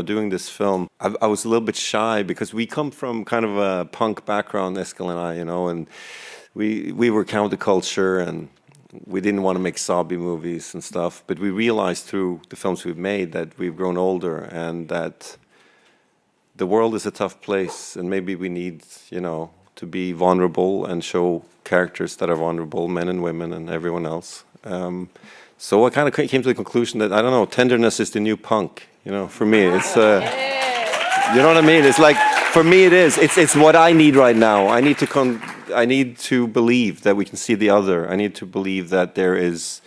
Doing this film, I was a little bit shy because we come from kind of a punk background, Eskil and I, and we were counterculture and we didn't want to make sobby movies and stuff. But we realized through the films we've made that we've grown older and that the world is a tough place, and maybe we need, to be vulnerable and show characters that are vulnerable, men and women and everyone else. So I kind of came to the conclusion that, I don't know, Tenderness is the new punk. For me, it's, you know what I mean? It's like, for me it is. It's what I need right now. I need to believe that we can see the other. I need to believe that there is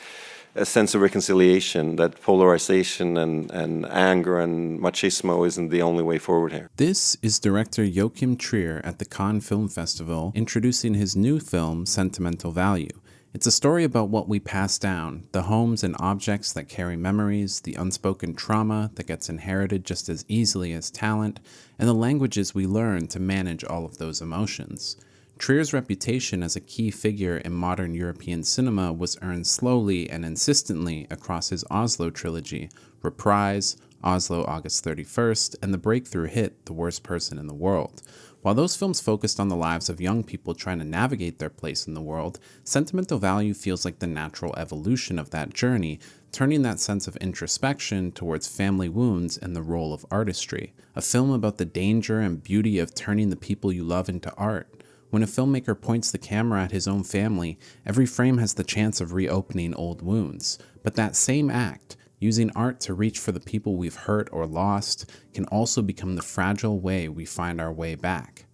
a sense of reconciliation, that polarization and anger and machismo isn't the only way forward here. This is director Joachim Trier at the Cannes Film Festival introducing his new film, Sentimental Value. It's a story about what we pass down, the homes and objects that carry memories, the unspoken trauma that gets inherited just as easily as talent, and the languages we learn to manage all of those emotions. Trier's reputation as a key figure in modern European cinema was earned slowly and insistently across his Oslo trilogy, Reprise, Oslo August 31st, and the breakthrough hit The Worst Person in the World. While those films focused on the lives of young people trying to navigate their place in the world, Sentimental Value feels like the natural evolution of that journey, turning that sense of introspection towards family wounds and the role of artistry. A film about the danger and beauty of turning the people you love into art. When a filmmaker points the camera at his own family, every frame has the chance of reopening old wounds. But that same act, using art to reach for the people we've hurt or lost, can also become the fragile way we find our way back.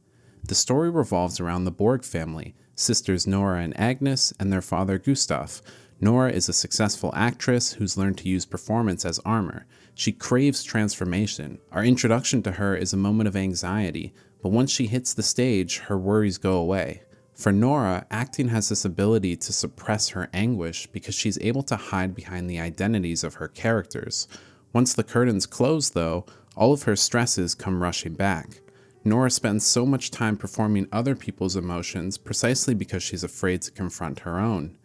The story revolves around the Borg family, sisters Nora and Agnes, and their father Gustaf. Nora is a successful actress who's learned to use performance as armor. She craves transformation. Our introduction to her is a moment of anxiety, but once she hits the stage, her worries go away. For Nora, acting has this ability to suppress her anguish because she's able to hide behind the identities of her characters. Once the curtains close, though, all of her stresses come rushing back. Nora spends so much time performing other people's emotions precisely because she's afraid to confront her own.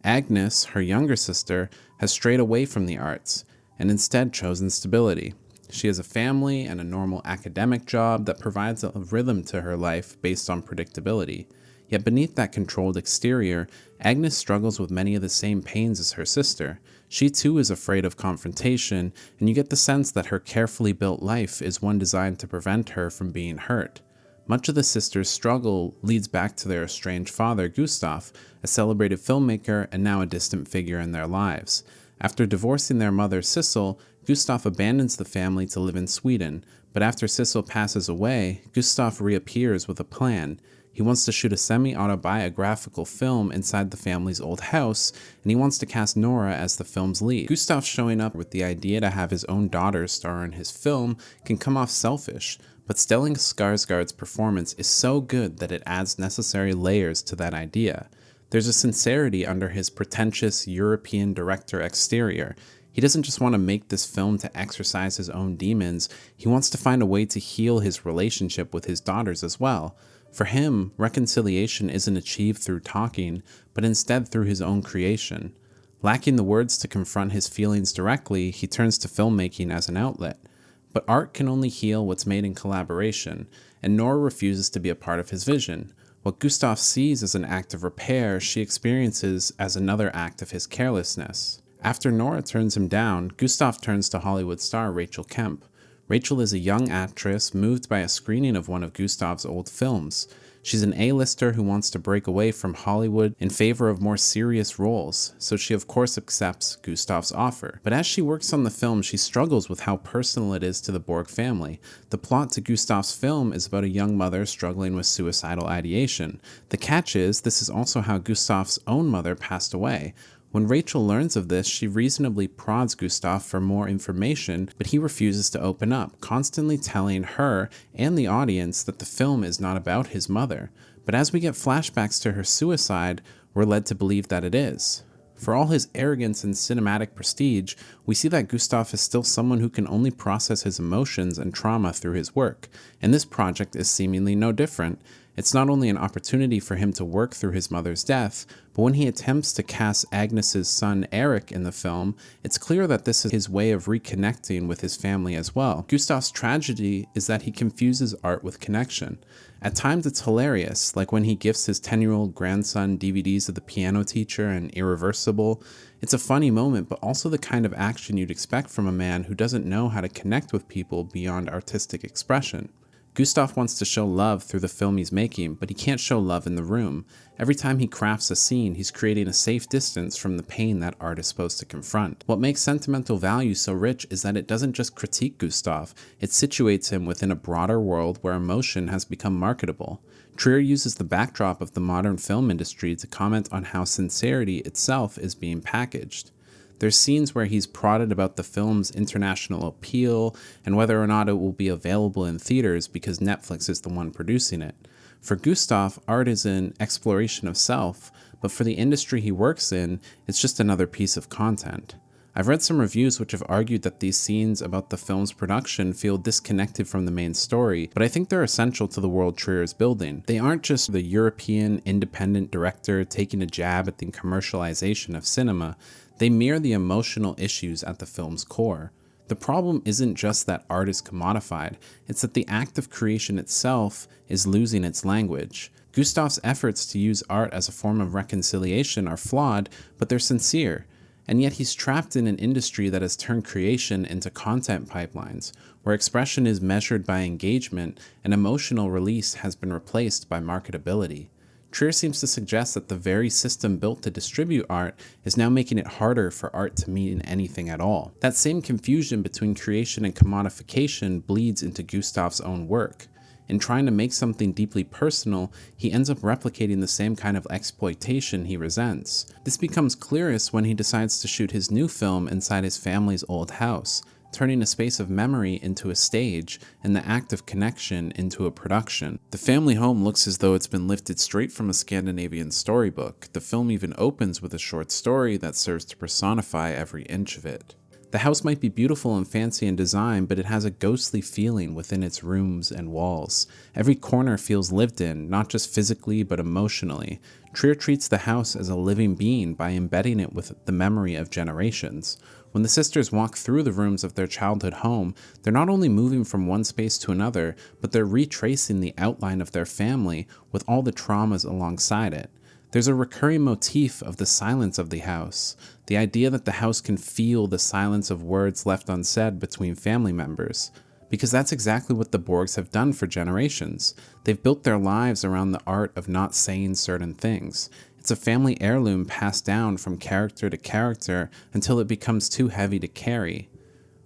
Agnes, her younger sister, has strayed away from the arts and instead chosen stability. She has a family and a normal academic job that provides a rhythm to her life based on predictability. Yet beneath that controlled exterior, Agnes struggles with many of the same pains as her sister. She too is afraid of confrontation, and you get the sense that her carefully built life is one designed to prevent her from being hurt. Much of the sisters' struggle leads back to their estranged father, Gustaf, a celebrated filmmaker and now a distant figure in their lives. After divorcing their mother, Sissel, Gustaf abandons the family to live in Sweden, but after Sissel passes away, Gustaf reappears with a plan. He wants to shoot a semi-autobiographical film inside the family's old house, and he wants to cast Nora as the film's lead. Gustaf showing up with the idea to have his own daughter star in his film can come off selfish, but Stellan Skarsgård's performance is so good that it adds necessary layers to that idea. There's a sincerity under his pretentious European director exterior. He doesn't just want to make this film to exercise his own demons, he wants to find a way to heal his relationship with his daughters as well. For him, reconciliation isn't achieved through talking, but instead through his own creation. Lacking the words to confront his feelings directly, he turns to filmmaking as an outlet. But art can only heal what's made in collaboration, and Nora refuses to be a part of his vision. What Gustaf sees as an act of repair, she experiences as another act of his carelessness. After Nora turns him down, Gustaf turns to Hollywood star Rachel Kemp. Rachel is a young actress moved by a screening of one of Gustaf's old films. She's an A-lister who wants to break away from Hollywood in favor of more serious roles, so she of course accepts Gustaf's offer. But as she works on the film, she struggles with how personal it is to the Borg family. The plot to Gustaf's film is about a young mother struggling with suicidal ideation. The catch is, this is also how Gustaf's own mother passed away. When Rachel learns of this, she reasonably prods Gustaf for more information, but he refuses to open up, constantly telling her and the audience that the film is not about his mother. But as we get flashbacks to her suicide, we're led to believe that it is. For all his arrogance and cinematic prestige, we see that Gustaf is still someone who can only process his emotions and trauma through his work, and this project is seemingly no different. It's not only an opportunity for him to work through his mother's death, but when he attempts to cast Agnes's son Eric in the film, it's clear that this is his way of reconnecting with his family as well. Gustaf's tragedy is that he confuses art with connection. At times it's hilarious, like when he gifts his 10-year-old grandson DVDs of The Piano Teacher and Irreversible. It's a funny moment, but also the kind of action you'd expect from a man who doesn't know how to connect with people beyond artistic expression. Gustaf wants to show love through the film he's making, but he can't show love in the room. Every time he crafts a scene, he's creating a safe distance from the pain that art is supposed to confront. What makes Sentimental Value so rich is that it doesn't just critique Gustaf, it situates him within a broader world where emotion has become marketable. Trier uses the backdrop of the modern film industry to comment on how sincerity itself is being packaged. There's scenes where he's prodded about the film's international appeal and whether or not it will be available in theaters because Netflix is the one producing it. For Gustaf, art is an exploration of self, but for the industry he works in, it's just another piece of content. I've read some reviews which have argued that these scenes about the film's production feel disconnected from the main story, but I think they're essential to the world Trier is building. They aren't just the European independent director taking a jab at the commercialization of cinema, they mirror the emotional issues at the film's core. The problem isn't just that art is commodified, it's that the act of creation itself is losing its language. Gustaf's efforts to use art as a form of reconciliation are flawed, but they're sincere. And yet he's trapped in an industry that has turned creation into content pipelines, where expression is measured by engagement and emotional release has been replaced by marketability. Trier seems to suggest that the very system built to distribute art is now making it harder for art to mean anything at all. That same confusion between creation and commodification bleeds into Gustaf's own work. In trying to make something deeply personal, he ends up replicating the same kind of exploitation he resents. This becomes clearest when he decides to shoot his new film inside his family's old house, turning a space of memory into a stage and the act of connection into a production. The family home looks as though it's been lifted straight from a Scandinavian storybook. The film even opens with a short story that serves to personify every inch of it. The house might be beautiful and fancy in design, but it has a ghostly feeling within its rooms and walls. Every corner feels lived in, not just physically but emotionally. Trier treats the house as a living being by embedding it with the memory of generations. When the sisters walk through the rooms of their childhood home, they're not only moving from one space to another, but they're retracing the outline of their family with all the traumas alongside it. There's a recurring motif of the silence of the house, the idea that the house can feel the silence of words left unsaid between family members. Because that's exactly what the Borgs have done for generations. They've built their lives around the art of not saying certain things. It's a family heirloom passed down from character to character until it becomes too heavy to carry.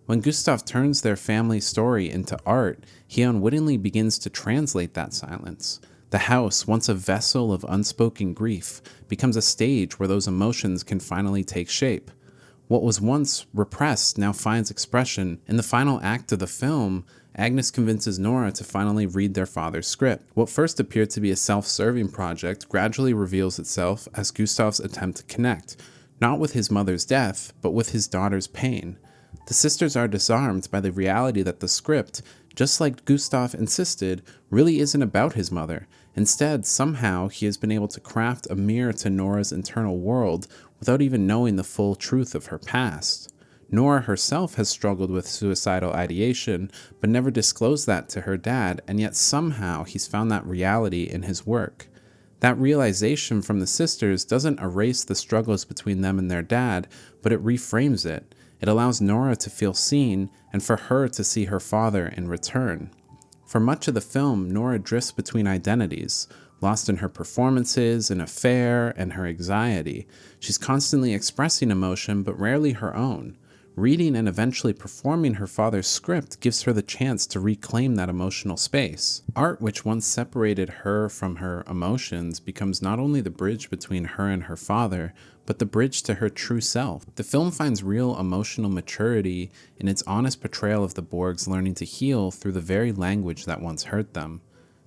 When Gustaf turns their family story into art, he unwittingly begins to translate that silence. The house, once a vessel of unspoken grief, becomes a stage where those emotions can finally take shape. What was once repressed now finds expression. In the final act of the film, Agnes convinces Nora to finally read their father's script. What first appeared to be a self-serving project gradually reveals itself as Gustaf's attempt to connect, not with his mother's death, but with his daughter's pain. The sisters are disarmed by the reality that the script, just like Gustaf insisted, really isn't about his mother. Instead, somehow, he has been able to craft a mirror to Nora's internal world without even knowing the full truth of her past. Nora herself has struggled with suicidal ideation, but never disclosed that to her dad, and yet somehow he's found that reality in his work. That realization from the sisters doesn't erase the struggles between them and their dad, but it reframes it. It allows Nora to feel seen, and for her to see her father in return. For much of the film, Nora drifts between identities, lost in her performances, an affair, and her anxiety. She's constantly expressing emotion, but rarely her own. Reading and eventually performing her father's script gives her the chance to reclaim that emotional space. Art, which once separated her from her emotions, becomes not only the bridge between her and her father, but the bridge to her true self. The film finds real emotional maturity in its honest portrayal of the Borgs learning to heal through the very language that once hurt them.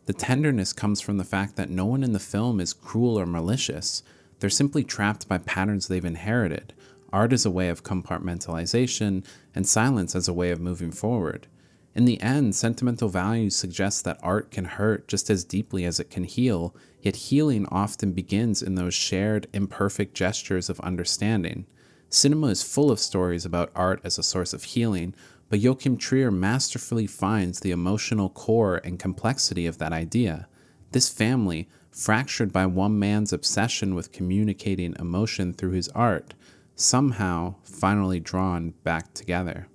The tenderness comes from the fact that no one in the film is cruel or malicious. They're simply trapped by patterns they've inherited. Art as a way of compartmentalization, and silence as a way of moving forward. In the end, Sentimental Value suggests that art can hurt just as deeply as it can heal, yet healing often begins in those shared, imperfect gestures of understanding. Cinema is full of stories about art as a source of healing, but Joachim Trier masterfully finds the emotional core and complexity of that idea. This family, fractured by one man's obsession with communicating emotion through his art, somehow finally drawn back together.